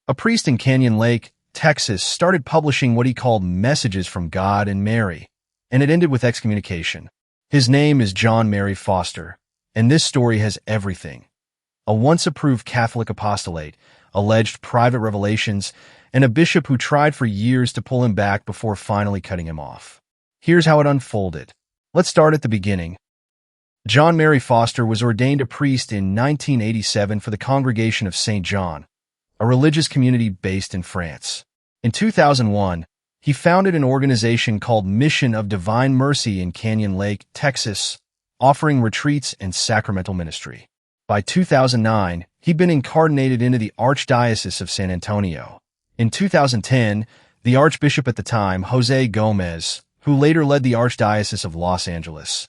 A priest in Canyon Lake, Texas, started publishing what he called messages from God and Mary, and it ended with excommunication. His name is John Mary Foster, and this story has everything. A once-approved Catholic apostolate, alleged private revelations, and a bishop who tried for years to pull him back before finally cutting him off. Here's how it unfolded. Let's start at the beginning. John Mary Foster was ordained a priest in 1987 for the Congregation of St. John, a religious community based in France. In 2001, he founded an organization called Mission of Divine Mercy in Canyon Lake, Texas, offering retreats and sacramental ministry. By 2009, he'd been incardinated into the Archdiocese of San Antonio. In 2010, the Archbishop at the time, Jose Gomez, who later led the Archdiocese of Los Angeles,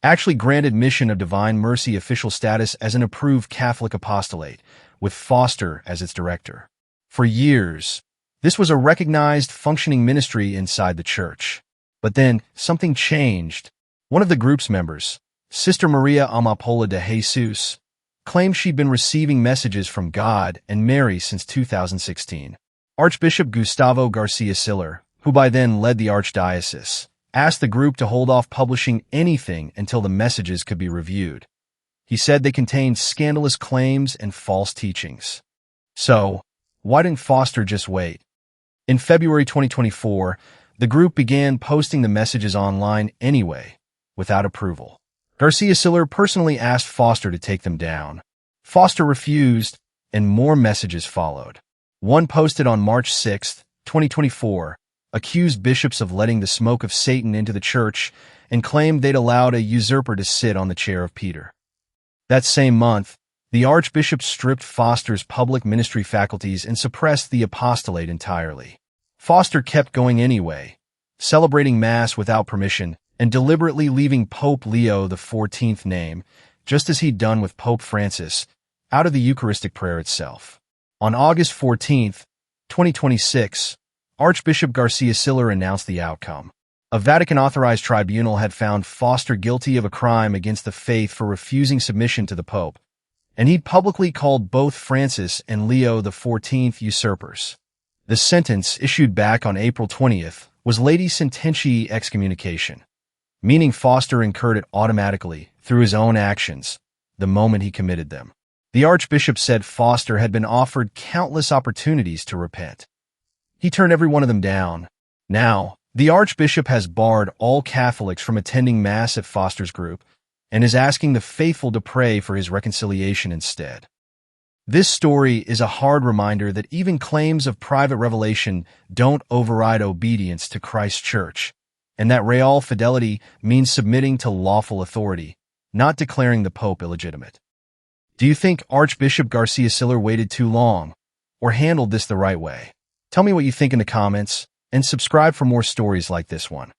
actually granted Mission of Divine Mercy official status as an approved Catholic apostolate, with Foster as its director. For years, this was a recognized, functioning ministry inside the church. But then, something changed. One of the group's members, Sister Maria Amapola de Jesus, claimed she'd been receiving messages from God and Mary since 2016. Archbishop Gustavo García-Siller, who by then led the archdiocese, asked the group to hold off publishing anything until the messages could be reviewed. He said they contained scandalous claims and false teachings. So, why didn't Foster just wait? In February 2024, the group began posting the messages online anyway, without approval. García-Siller personally asked Foster to take them down. Foster refused, and more messages followed. One posted on March 6, 2024, accused bishops of letting the smoke of Satan into the church and claimed they'd allowed a usurper to sit on the chair of Peter. That same month, the Archbishop stripped Foster's public ministry faculties and suppressed the apostolate entirely. Foster kept going anyway, celebrating Mass without permission and deliberately leaving Pope Leo XIV name, just as he'd done with Pope Francis, out of the Eucharistic Prayer itself. On August 14, 2026, Archbishop García-Siller announced the outcome. A Vatican-authorized tribunal had found Foster guilty of a crime against the faith for refusing submission to the Pope, and he'd publicly called both Francis and Leo XIV usurpers. The sentence, issued back on April 20th, was Lati Sententiae excommunication, meaning Foster incurred it automatically, through his own actions, the moment he committed them. The Archbishop said Foster had been offered countless opportunities to repent. He turned every one of them down. Now, the Archbishop has barred all Catholics from attending Mass at Foster's group and is asking the faithful to pray for his reconciliation instead. This story is a hard reminder that even claims of private revelation don't override obedience to Christ's church, and that real fidelity means submitting to lawful authority, not declaring the Pope illegitimate. Do you think Archbishop García-Siller waited too long, or handled this the right way? Tell me what you think in the comments, and subscribe for more stories like this one.